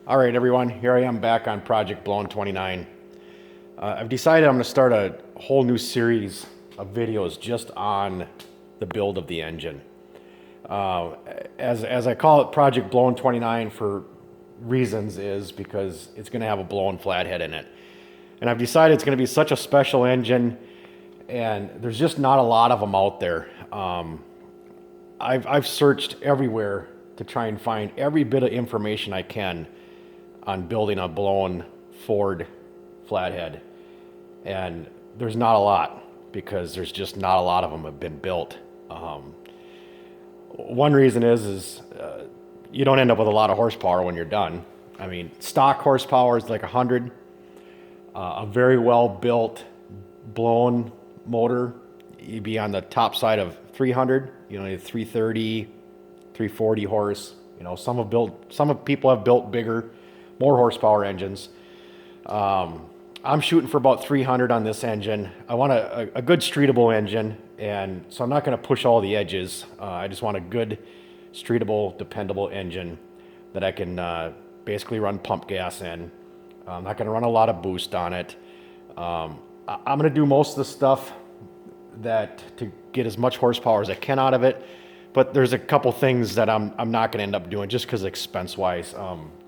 All right, everyone, here I am back on Project Blown 29. I've decided I'm going to start a whole new series of videos just on the build of the engine. As I call it Project Blown 29 for reasons is because it's going to have a blown flathead in it. And I've decided it's going to be such a special engine, and there's just not a lot of them out there. I've searched everywhere to try and find every bit of information I can on building a blown Ford Flathead, and there's not a lot because there's just not a lot of them have been built. One reason is you don't end up with a lot of horsepower when you're done. I mean, stock horsepower is like 100. A very well built blown motor, you'd be on the top side of 300. You know, 330, 340 horse. You know, some people have built bigger, more horsepower engines. I'm shooting for about 300 on this engine. I want a good streetable engine, and so I'm not going to push all the edges. I just want a good streetable, dependable engine that I can basically run pump gas in. I'm not going to run a lot of boost on it. I'm going to do most of the stuff to get as much horsepower as I can out of it, but there's a couple things that I'm not going to end up doing just because expense-wise.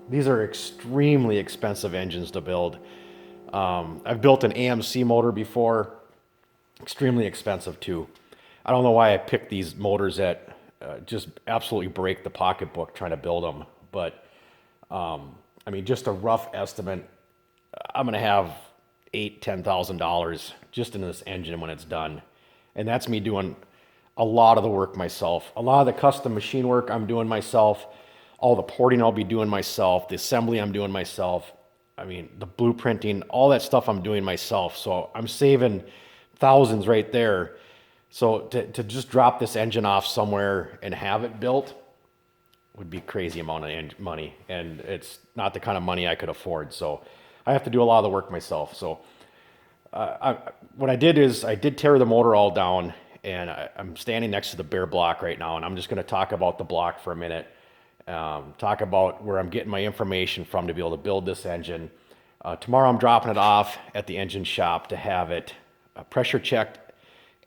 These are extremely expensive engines to build. I've built an AMC motor before, extremely expensive too. I don't know why I picked these motors that just absolutely break the pocketbook trying to build them, but I mean, just a rough estimate, I'm going to have $8,000-$10,000 just in this engine when it's done. And that's me doing a lot of the work myself. A lot of the custom machine work I'm doing myself. All the porting I'll be doing myself. The assembly I'm doing myself. I mean, the blueprinting, all that stuff I'm doing myself. So I'm saving thousands right there. So to just drop this engine off somewhere and have it built would be a crazy amount of money. And it's not the kind of money I could afford. So I have to do a lot of the work myself. So what I did is I did tear the motor all down, and I'm standing next to the bare block right now, and I'm just going to talk about the block for a minute. Talk about where I'm getting my information from to be able to build this engine. Tomorrow I'm dropping it off at the engine shop to have it pressure checked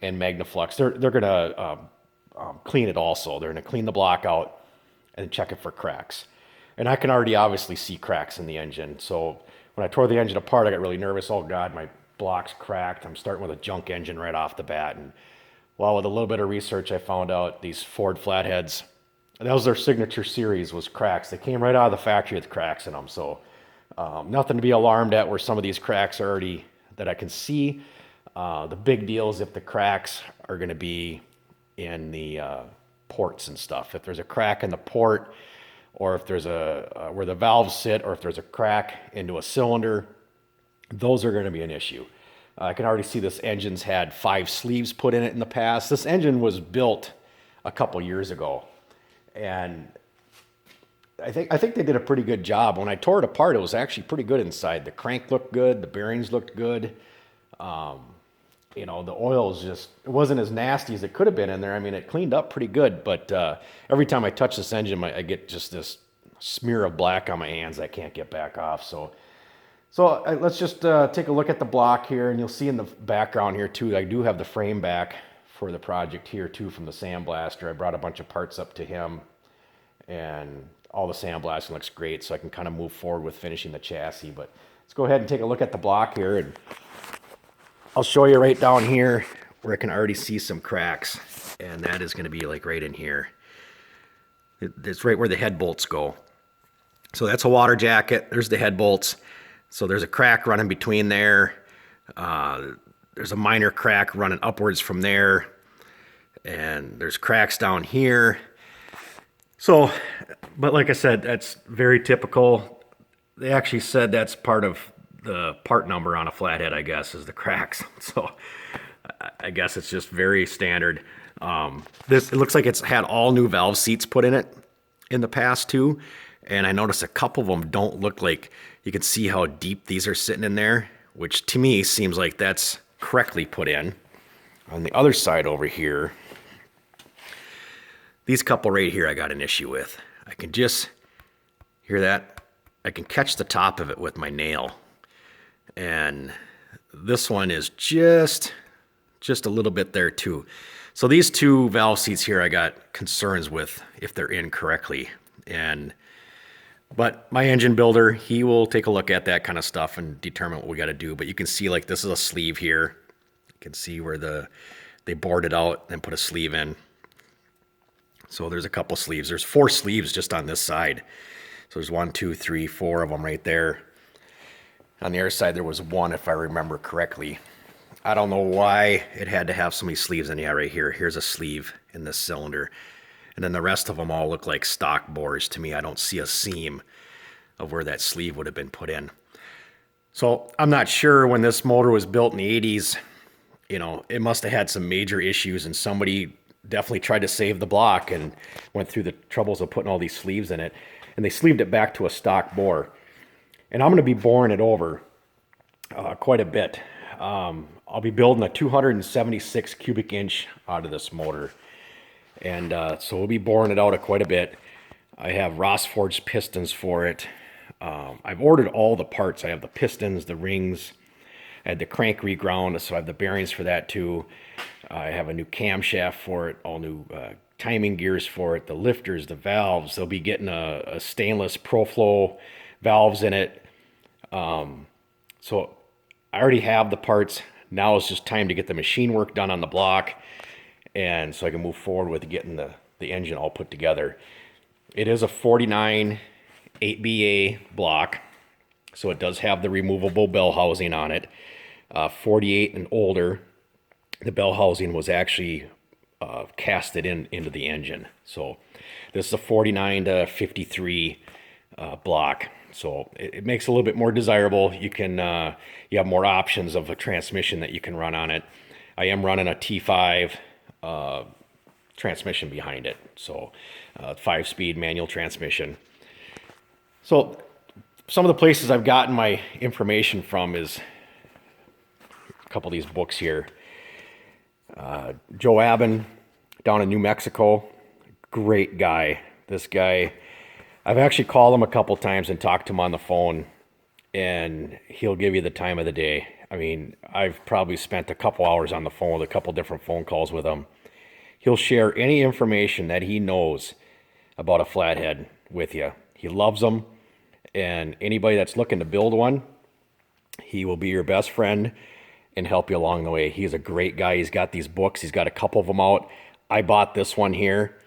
and magnaflux. They're going to clean it also. They're going to clean the block out and check it for cracks. And I can already obviously see cracks in the engine. So when I tore the engine apart, I got really nervous. Oh God, my block's cracked. I'm starting with a junk engine right off the bat. And well, with a little bit of research, I found out these Ford Flatheads, that was their signature series, was cracks. They came right out of the factory with cracks in them. So nothing to be alarmed at where some of these cracks are already that I can see. The big deal is if the cracks are going to be in the ports and stuff. If there's a crack in the port, or if there's where the valves sit, or if there's a crack into a cylinder, those are going to be an issue. I can already see this engine's had 5 sleeves put in it in the past. This engine was built a couple years ago, and I think they did a pretty good job. When I tore it apart, it was actually pretty good inside. The crank looked good, the bearings looked good. You know, the oil it wasn't as nasty as it could have been in there. I mean, it cleaned up pretty good, but every time I touch this engine, I get just this smear of black on my hands I can't get back off. So let's just take a look at the block here, and you'll see in the background here too, I do have the frame back for the project here too from the sandblaster. I brought a bunch of parts up to him, and all the sandblasting looks great, so I can kind of move forward with finishing the chassis. But let's go ahead and take a look at the block here, and I'll show you right down here where I can already see some cracks, and that is going to be like right in here. It's right where the head bolts go. So that's a water jacket. There's the head bolts. So there's a crack running between there. There's a minor crack running upwards from there, and there's cracks down here. So, but like I said, that's very typical. They actually said that's part of the part number on a flathead, I guess, is the cracks. So I guess it's just very standard. It looks like it's had all new valve seats put in it in the past too. And I noticed a couple of them don't look like, you can see how deep these are sitting in there, which to me seems like that's correctly put in. On the other side over here, these couple right here I got an issue with. I can just hear that I can catch the top of it with my nail. And this one is just a little bit there too. So these two valve seats here, I got concerns with if they're in correctly. But my engine builder, he will take a look at that kind of stuff and determine what we got to do. But you can see like this is a sleeve here. You can see where they bored it out and put a sleeve in. So there's a couple sleeves. There's 4 sleeves just on this side. So there's 1, 2, 3, 4 of them right there. On the other side, there was 1, if I remember correctly. I don't know why it had to have so many sleeves. And yeah, right here, here's a sleeve in this cylinder. And then the rest of them all look like stock bores to me. I don't see a seam of where that sleeve would have been put in. So I'm not sure when this motor was built in the 80s, you know, it must have had some major issues, and somebody definitely tried to save the block and went through the troubles of putting all these sleeves in it. And they sleeved it back to a stock bore. And I'm going to be boring it over quite a bit. I'll be building a 276 cubic inch out of this motor. And so we'll be boring it out quite a bit. I have Ross Forged pistons for it. I've ordered all the parts. I have the pistons, the rings. I had the crank reground, so I have the bearings for that too. I have a new camshaft for it, all new timing gears for it, the lifters, the valves. They'll be getting a stainless ProFlow valves in it. So I already have the parts. Now it's just time to get the machine work done on the block, and so I can move forward with getting the engine all put together. It is a 49 8BA block, so it does have the removable bell housing on it. 48 and older, the bell housing was actually casted into the engine. So this is a 49 to 53 block. So it makes it a little bit more desirable. You have more options of a transmission that you can run on it. I am running a T5 transmission behind it. So 5-speed manual transmission. So some of the places I've gotten my information from is a couple of these books here. Joe Aben down in New Mexico, great guy. This guy, I've actually called him a couple times and talked to him on the phone, and he'll give you the time of the day. I mean, I've probably spent a couple hours on the phone with a couple different phone calls with him. He'll share any information that he knows about a flathead with you. He loves them, and anybody that's looking to build one, he will be your best friend and help you along the way. He's a great guy. He's got these books. He's got a couple of them out. I bought this one here.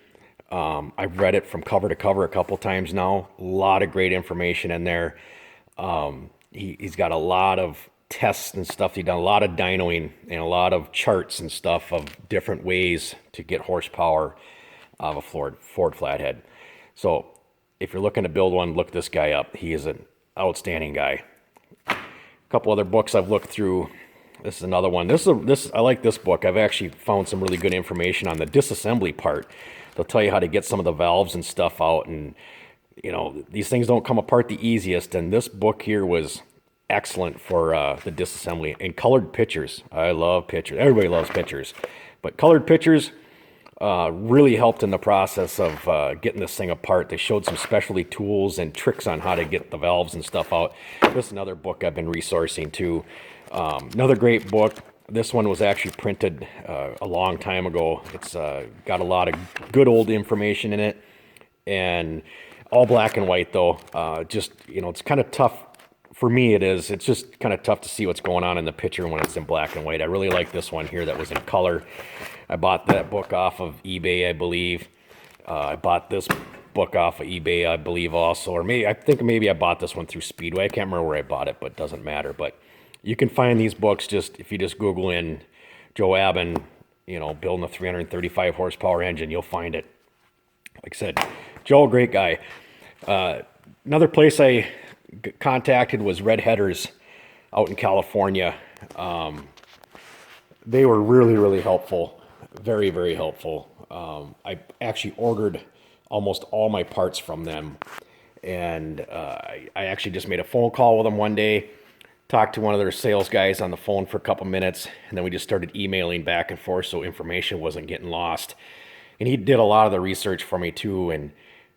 I've read it from cover to cover a couple times now. A lot of great information in there. He's got a lot of tests and stuff. He's done a lot of dynoing and a lot of charts and stuff of different ways to get horsepower of a Ford Flathead. So if you're looking to build one, look this guy up. He is an outstanding guy. A couple other books I've looked through. This is another one. I like this book. I've actually found some really good information on the disassembly part. They'll tell you how to get some of the valves and stuff out, and you know, these things don't come apart the easiest, and this book here was excellent for the disassembly. And colored pictures. I love pictures. Everybody loves pictures, but colored pictures really helped in the process of getting this thing apart. They showed some specialty tools and tricks on how to get the valves and stuff out. This is another book I've been resourcing too. Another great book. This one was actually printed a long time ago. It's got a lot of good old information in it, and all black and white though. Just, you know, it's kind of tough for me. It's just kind of tough to see what's going on in the picture when it's in black and white. I really like this one here that was in color. I bought that book off of eBay, I believe. I bought this book off of eBay, I believe also, or maybe I bought this one through Speedway. I can't remember where I bought it, but it doesn't matter. But you can find these books if you just Google in Joe Aben, you know, building a 335 horsepower engine, you'll find it. Like I said, Joe, great guy. Another place I contacted was Red Headers out in California. They were really, really helpful. Very, very helpful. I actually ordered almost all my parts from them. And I actually just made a phone call with them one day. Talked to one of their sales guys on the phone for a couple minutes, and then we just started emailing back and forth so information wasn't getting lost. And he did a lot of the research for me too, and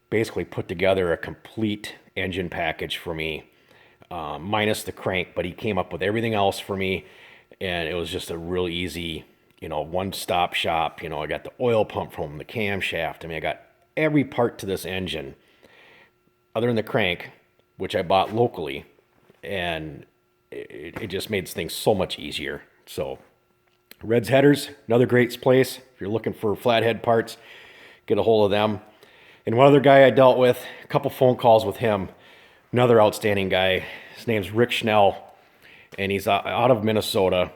basically put together a complete engine package for me, minus the crank, but he came up with everything else for me, and it was just a real easy, one-stop shop. I got the oil pump from him, the camshaft. I mean, I got every part to this engine other than the crank, which I bought locally, and it just made things so much easier. So Red's Headers, another great place. If you're looking for flathead parts, get a hold of them. And one other guy I dealt with, a couple phone calls with him, another outstanding guy. His name's Rick Schnell, and he's out of Minnesota.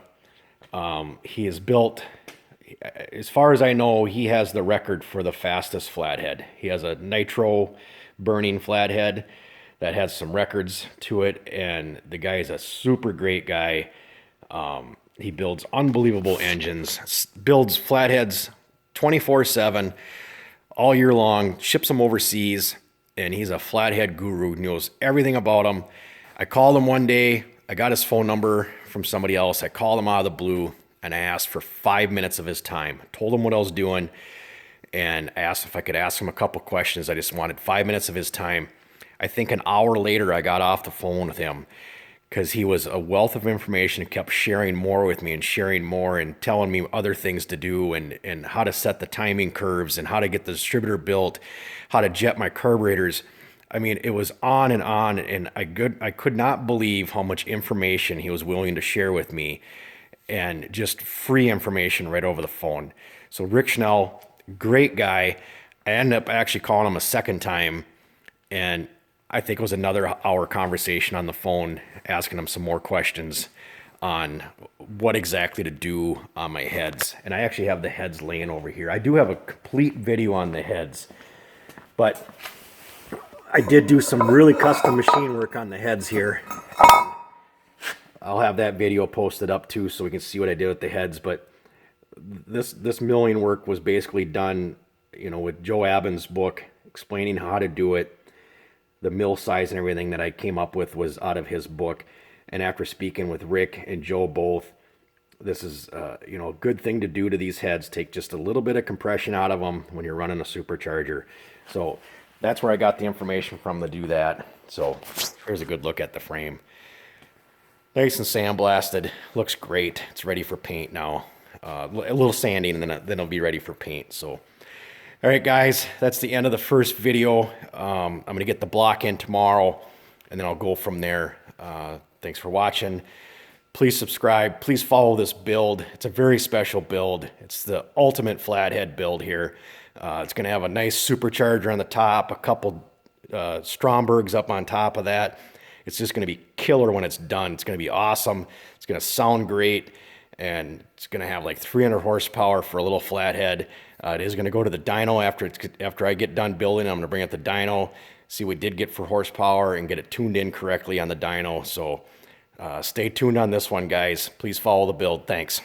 He has built, as far as I know, he has the record for the fastest flathead. He has a nitro burning flathead that has some records to it, and the guy is a super great guy. He builds unbelievable engines, builds flatheads 24/7 all year long, ships them overseas, and he's a flathead guru, knows everything about them. I called him one day. I got his phone number from somebody else. I called him out of the blue, and I asked for 5 minutes of his time. I told him what I was doing, and I asked if I could ask him a couple questions. I just wanted 5 minutes of his time. I think an hour later, I got off the phone with him because he was a wealth of information and kept sharing more with me and sharing more and telling me other things to do and how to set the timing curves and how to get the distributor built, how to jet my carburetors. I mean, it was on, and I could not believe how much information he was willing to share with me, and just free information right over the phone. So Rick Schnell, great guy. I ended up actually calling him a second time, and I think it was another hour conversation on the phone, asking him some more questions on what exactly to do on my heads. And I actually have the heads laying over here. I do have a complete video on the heads, but I did do some really custom machine work on the heads here. I'll have that video posted up too, so we can see what I did with the heads. But this milling work was basically done, with Joe Abbin's book explaining how to do it. The mill size and everything that I came up with was out of his book. And after speaking with Rick and Joe both, this is a good thing to do to these heads. Take just a little bit of compression out of them when you're running a supercharger. So that's where I got the information from to do that. So here's a good look at the frame. Nice and sandblasted. Looks great. It's ready for paint now. A little sanding, and then it'll be ready for paint. So, all right, guys, that's the end of the first video. I'm going to get the block in tomorrow, and then I'll go from there. Thanks for watching. Please subscribe. Please follow this build. It's a very special build. It's the ultimate flathead build here. It's going to have a nice supercharger on the top, a couple Strombergs up on top of that. It's just going to be killer when it's done. It's going to be awesome. It's going to sound great, and it's going to have like 300 horsepower for a little flathead. It is going to go to the dyno after I get done building. I'm going to bring it to the dyno, see what we did get for horsepower, and get it tuned in correctly on the dyno. So stay tuned on this one, guys. Please follow the build. Thanks.